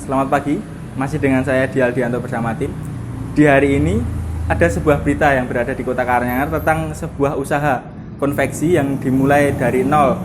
Selamat pagi, masih dengan saya Dialdianto bersama tim. Di hari ini ada sebuah berita yang berada di Kota Karanganyar tentang sebuah usaha konveksi yang dimulai dari nol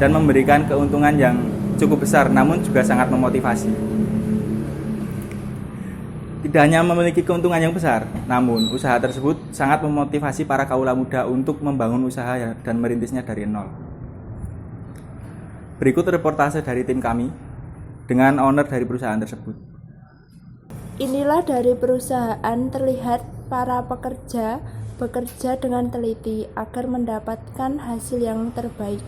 dan memberikan keuntungan yang cukup besar namun juga sangat memotivasi. Tidak hanya memiliki keuntungan yang besar, namun usaha tersebut sangat memotivasi para kaula muda untuk membangun usaha dan merintisnya dari nol. Berikut reportase dari tim kami dengan owner dari perusahaan tersebut. Inilah dari perusahaan terlihat para pekerja bekerja dengan teliti agar mendapatkan hasil yang terbaik.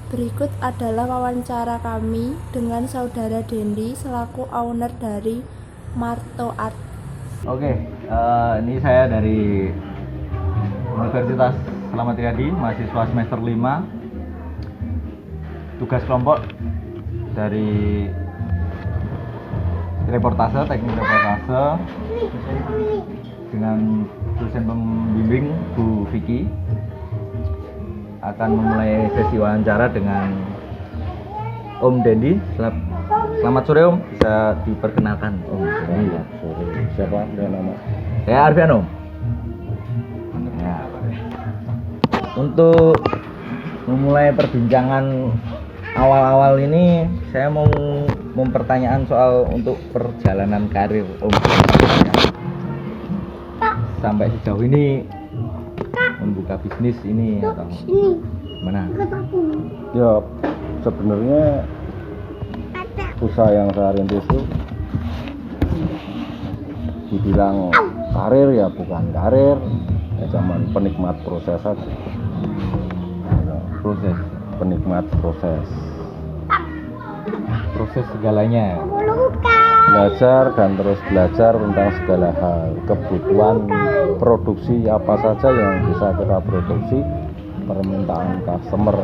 Berikut adalah wawancara kami dengan saudara Dendi selaku owner dari Marto Art. Oke, ini saya dari Universitas Slamet Riyadi, mahasiswa semester 5. Tugas kelompok dari teknik reportase dengan dosen pembimbing Bu Vicky akan memulai sesi wawancara dengan Om Dendi. Selamat sore Om, bisa diperkenalkan Om. Iya, sore. Siapa nama? Saya Arfian Om. Ya. Untuk memulai perbincangan awal-awal ini, saya mau mempertanyaan soal untuk perjalanan karir Om. Sampai sejauh ini membuka bisnis ini atau mana? Ya, sebenarnya usaha yang saya rintis itu dibilang karir ya bukan karir, ya cuman penikmat proses saja. Penikmat Proses segalanya. belajar dan terus belajar tentang segala hal, kebutuhan produksi apa saja yang bisa kita produksi, permintaan customer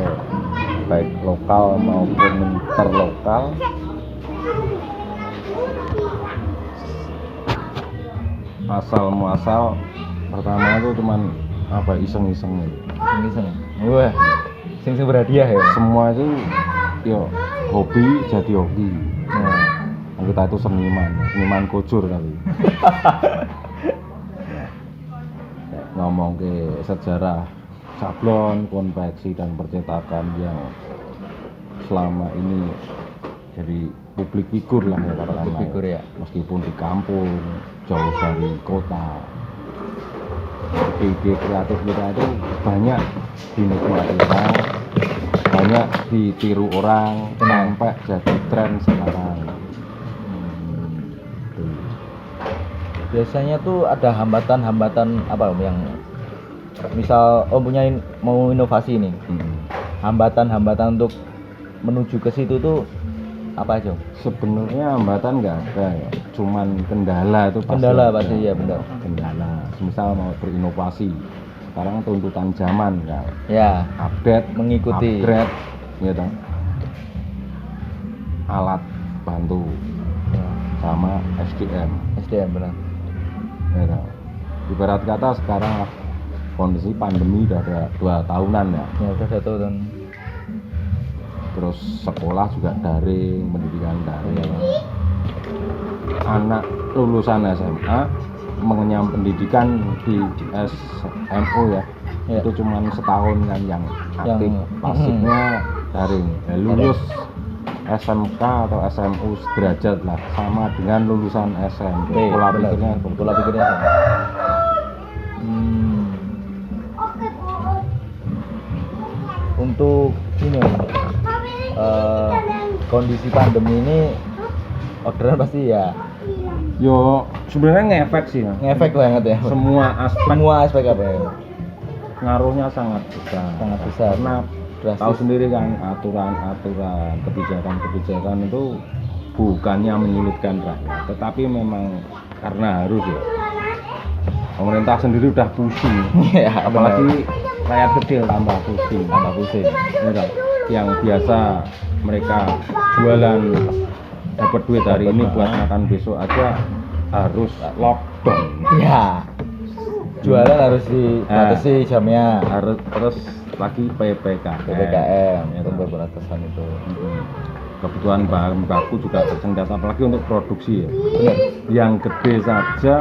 baik lokal maupun interlokal. Asal muasal pertama itu cuman iseng-iseng. Wah, sing berhadiah ya. Semua itu yo hobi jadi hobi. Nah, kita itu seniman kujur kali. Ngomong ke sejarah sablon, konveksi dan percetakan yang selama ini jadi publik figur lah ya katakanlah. Publik figur ya. Meskipun di kampung, jauh dari kota. Ide kreatif kita itu banyak dinikmati orang, banyak ditiru orang, sampai jadi tren sekarang. Biasanya tuh ada hambatan-hambatan apa Om, yang misal Om punya mau inovasi nih. Hambatan-hambatan untuk menuju ke situ tuh apa aja? Sebenarnya hambatan nggak ada ya, cuman kendala itu pasti Kendala ada. pasti ya, benar. Kendala, misal mau berinovasi, sekarang tuntutan zaman kan, Ya, mengikuti, upgrade, ya toh. Alat bantu ya. sama SDM, benar. ya toh. Ibarat kata sekarang kondisi pandemi udah ada 2 tahunan ya. Ya udah 1 tahun. Terus sekolah juga daring, pendidikan daring. Anak lulusan SMA mengenyam pendidikan di SMO ya. Itu cuma setahun kan yang aktif, pasifnya daring. Ya, lulus SMK atau SMU sederajat lah, sama dengan lulusan SMP. Pola pikirnya sama. Untuk ini kondisi pandemi ini orderan pasti ya Yo sebenarnya ngefek sih ya. ngefek banget ya. Semua aspek apa ya? Ngaruhnya sangat besar. Karena tahu sendiri kan aturan-aturan, kebijakan itu bukannya menyulitkan rakyat, tetapi memang karena harus ya. Pemerintah sendiri udah pusing. Ya, apalagi rakyat kecil tambah pusing. Ya, yang biasa mereka jualan dapat duit hari ini buat makan besok aja harus lockdown. Ya. Jualan harus dibatasi jamnya. Harus terus lagi PPKM Itu pembatasan itu. kebutuhan bahan baku juga tersendat, apalagi untuk produksi ya. Benar. Yang gede saja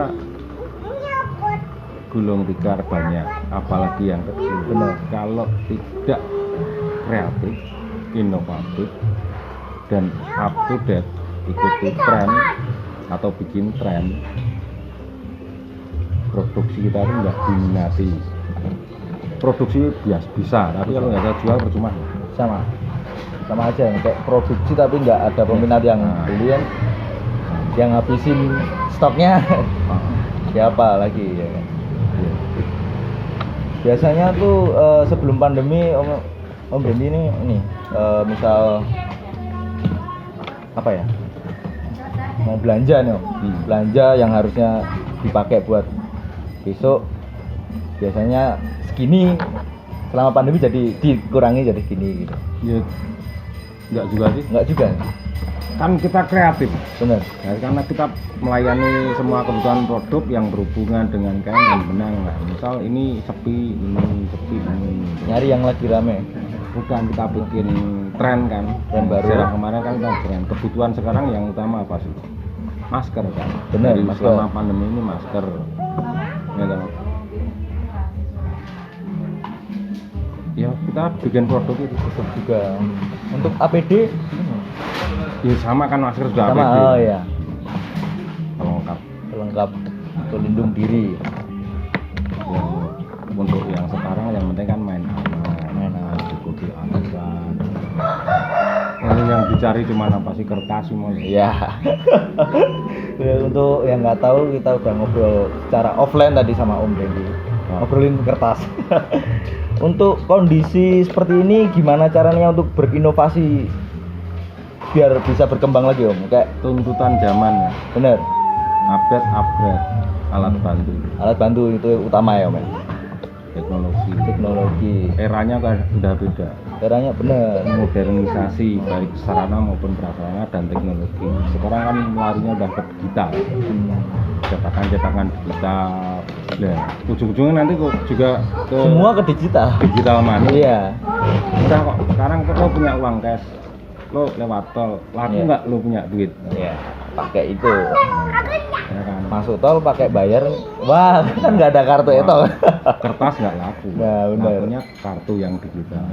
gulung tikar banyak, apalagi yang kecil. Benar. Kalau tidak kreatif, inovatif, dan up to date, ikuti tren atau bikin tren, produksi kita itu nggak diminati. Produksi bisa, tapi kalau nggak ada jual percuma. Sama aja kayak produksi tapi nggak ada peminat yang beli kan, yang habisin stoknya siapa lagi ya kan. Biasanya tuh sebelum pandemi Om Bendi ini misal apa ya, mau belanja nih Om, belanja yang harusnya dipakai buat besok, biasanya segini, selama pandemi jadi dikurangi jadi segini gitu. Ya, enggak juga sih. Enggak juga. Kan kita kreatif. Benar. Ya, karena kita melayani semua kebutuhan produk yang berhubungan dengan kain dan benang. Nah, misal ini sepi, ini. Nyari yang lagi rame. Bukan, kita bikin tren kan. Tren baru. Sejarah kemarin kan kita tren. Kebutuhan sekarang yang utama apa sih? Masker kan. Benar, Jadi masker. selama pandemi ini masker. Ya, kan? Ya kita bikin produk itu Juga untuk APD ya sama kan, masker sudah sama. APD. Oh ya, Pelengkap. pelengkap pelindung diri. Untuk yang sekarang yang penting kan main aman, ikuti aturan. Yang dicari cuma apa sih, kertas semua. Ya. Untuk yang nggak tahu, kita udah ngobrol secara offline tadi sama Om Bendi. Ngobrolin kertas. Untuk kondisi seperti ini gimana caranya untuk berinovasi biar bisa berkembang lagi Om? Kayak Tuntutan zaman ya, bener, upgrade alat bantu, alat bantu itu utama ya Om ya? Teknologi. Eranya kan udah beda, Caranya bener. modernisasi baik sarana maupun prasarana dan teknologi. Sekarang kan larinya udah ke digital, cetakan digital. Nah, ujung-ujungnya nanti kok juga ke Semua ke digital. digital money. Iya. Udah kok, sekarang kok lo punya uang cash, lo lewat tol, laku Iya. nggak lo punya duit? Iya. Pakai itu. Ya kan? Masuk tol pakai bayar. Wah, kan nggak ada kartu itu. Kertas nggak laku, Nah, benar. lakunya kartu yang digital.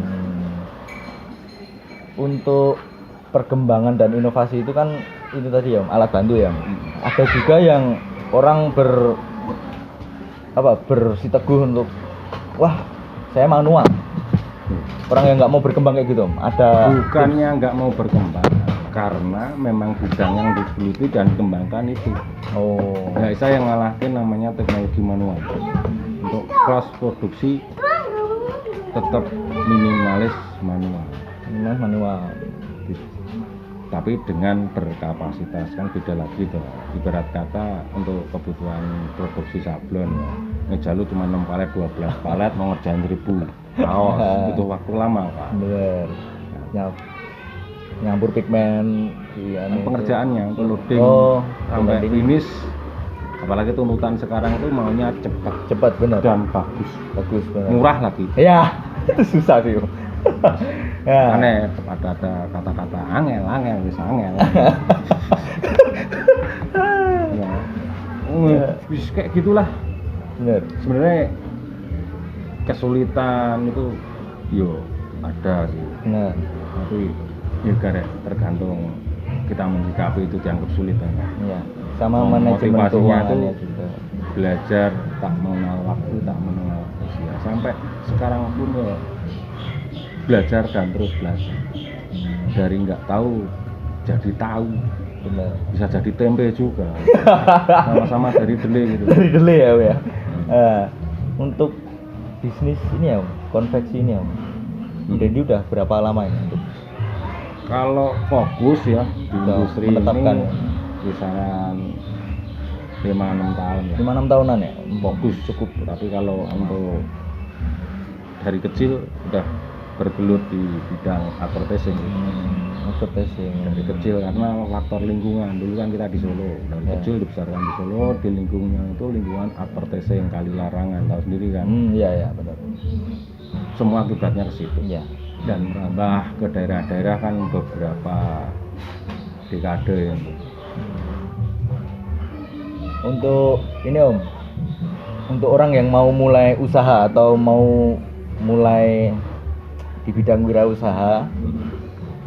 Untuk perkembangan dan inovasi itu kan itu tadi ya Om, alat bantu ya Om. Ada juga yang orang bersiteguh untuk wah saya manual. Orang yang nggak mau berkembang kayak gitu Om. Ada Bukannya nggak mau berkembang, karena memang bidang yang digeluti dan dikembangkan itu. oh Nggak bisa yang ngalahin namanya teknologi manual. Untuk kelas produksi tetap minimalis manual. ini manual. Tapi dengan berkapasitas, kan beda lagi tuh. Ibarat kata untuk kebutuhan produksi sablon, ngejalu cuma 6 palet, 12 palet mau ngerjain 1000 kaos, butuh waktu lama Pak. Bener. Nyampur pigmen iya, Kan pengerjaannya untuk loading sampai loading. finish, apalagi tuntutan sekarang itu maunya cepat Cepat bener. dan bagus, Bener. murah lagi. Ya, itu susah sih Om. Ya. Aneh, ada kata-kata angel bisa angel. Ya. Bis kayak gitulah. Bener. Sebenarnya kesulitan itu yo ada sih, Bener. tapi ya tergantung kita menyikapi itu dianggap sulit kan. Iya. Sama manajemen Motivasinya keuangannya itu juga. belajar tak mengenal waktu, tak mengenal usia, sampai sekarang pun ya belajar dan terus belajar. Dari nggak tahu jadi tahu, Bener. bisa jadi tempe juga. Sama-sama dari dele gitu. Dari dulu ya Om ya. Untuk bisnis ini ya Om, konveksi ini ya Om. Jadi udah berapa lama ini untuk Kalau fokus ya di Udah industri menetapkan. ini kisaran 5-6 tahun ya. 5-6 tahunan ya? Fokus cukup, tapi kalau untuk dari kecil udah bergelut di bidang advertising gitu. Advertising. Dari kecil karena faktor lingkungan. Dulu kan kita di Solo, dari Ya. kecil dibesarkan di Solo, di lingkungan itu lingkungan advertising, kali larangan, tahu sendiri kan. Iya ya benar. Semua akibatnya ke situ. Iya. dan merambah ke daerah-daerah kan beberapa dekade ya. Untuk ini Om, untuk orang yang mau mulai usaha atau mau mulai di bidang wirausaha,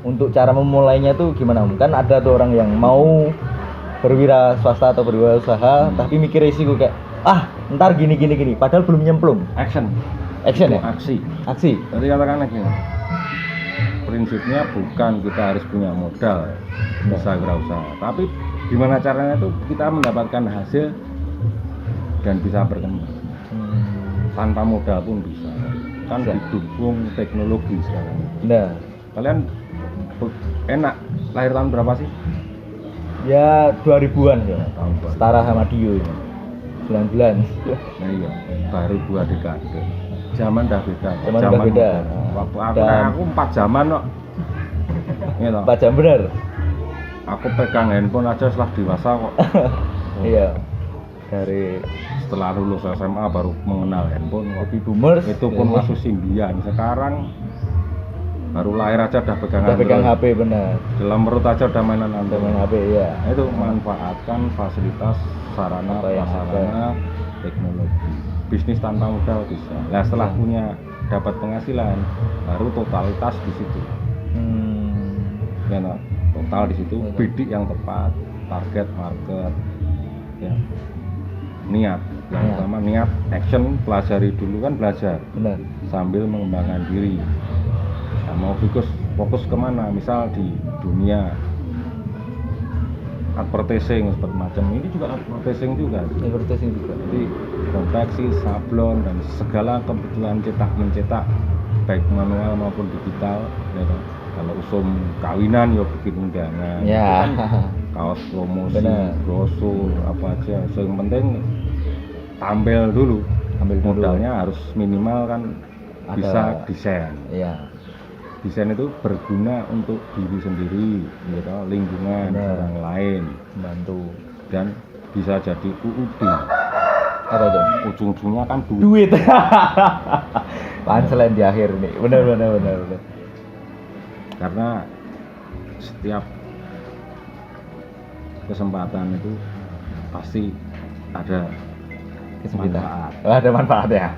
untuk cara memulainya tuh gimana Om? Kan ada tuh orang yang mau berwira swasta atau berwirausaha tapi mikir risiko kayak ntar gini padahal belum nyemplung. Action Action itu ya? aksi. Aksi. Jadi katakan lagi, prinsipnya bukan kita harus punya modal bisa wirausaha, tapi gimana caranya tuh kita mendapatkan hasil dan bisa berkembang. Tanpa modal pun bisa. Kan didukung teknologi sekarang. Nah, Kalian enak lahir tahun berapa sih? ya 2000-an ya. Tahun 2000. Setara sama Dio ini. 9 bulan. Nah iya, baru 2 dekade. Zaman dah beda. Zaman udah beda. Waktu Dan- aku 4 zaman kok. Iya toh. 4 jam bener. Aku pegang handphone aja setelah dewasa kok. Iya. Dari Setelah lulus SMA baru mengenal handphone kok. baby boomers Itu pun masuk Symbian. Sekarang baru lahir aja udah pegang udah pegang Android. HP bener. Dalam perut aja udah mainan Udah Android. main HP ya. Nah, itu manfaatkan fasilitas sarana Apa yang prasarana teknologi. Bisnis tanpa modal bisa. Nah, setelah punya dapat penghasilan, baru totalitas di situ. Ya, nah, total di situ, Betul. bidik yang tepat, target market, ya, niat. Yang Niat. pertama niat, action, pelajari dulu kan belajar Bener. sambil mengembangkan diri. Nah, mau fokus kemana? Misal di dunia advertising seperti macam ini juga advertising juga. Advertising juga. Jadi konveksi, sablon dan segala kebutuhan cetak mencetak baik manual maupun digital. Ya, kan? Kalau usum kawinan ya bikin undangan. Ya. Itu kan kaos promosi, Benar. brosur apa aja. Yang penting tampil dulu. Ambil dulu. Modalnya harus minimal kan Ada. bisa desain. Iya. Desain itu berguna untuk diri sendiri, gitu, lingkungan, Benar. orang lain, Bantu. dan bisa jadi UUD. Apa itu? Ujung-ujungnya kan duit. Duit. Punchline di akhir nih. Bener. Karena setiap kesempatan itu pasti ada manfaat. Oh, ada manfaat ya.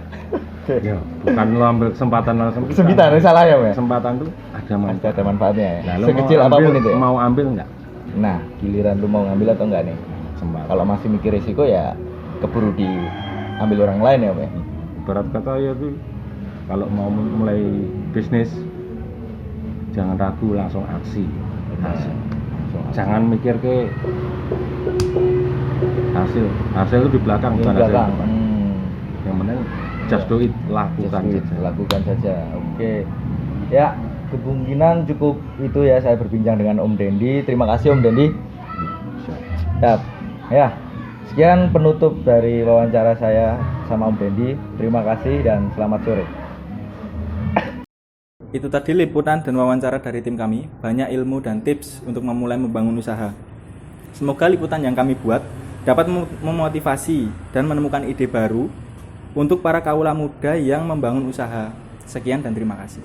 Ya, bukan lo ambil kesempatan langsung. Kesempitan salah ya, Mas? Kesempatan tuh ada manfaat. Ada manfaatnya ya. Nah, lo Sekecil mau apapun ambil- itu ya. Mau ambil nggak? Nah, giliran lu mau ngambil atau enggak nih? Kesempatan. Kalau masih mikir risiko ya keburu diambil orang lain ya, Pak. Ibarat kata ya tuh, kalau mau mulai bisnis jangan ragu, langsung aksi. Jangan mikir ke hasil itu di belakang, bukan hasil Belakang. depan. Yang penting just do it, lakukan Just do it, saja. lakukan saja. Oke. Ya, kemungkinan cukup itu ya saya berbincang dengan Om Dendi. Terima kasih Om Dendi. Siap. Ya. Sekian penutup dari wawancara saya sama Om Dendi. Terima kasih dan selamat sore. Itu tadi liputan dan wawancara dari tim kami, banyak ilmu dan tips untuk memulai membangun usaha. Semoga liputan yang kami buat dapat memotivasi dan menemukan ide baru untuk para kaula muda yang membangun usaha. Sekian dan terima kasih.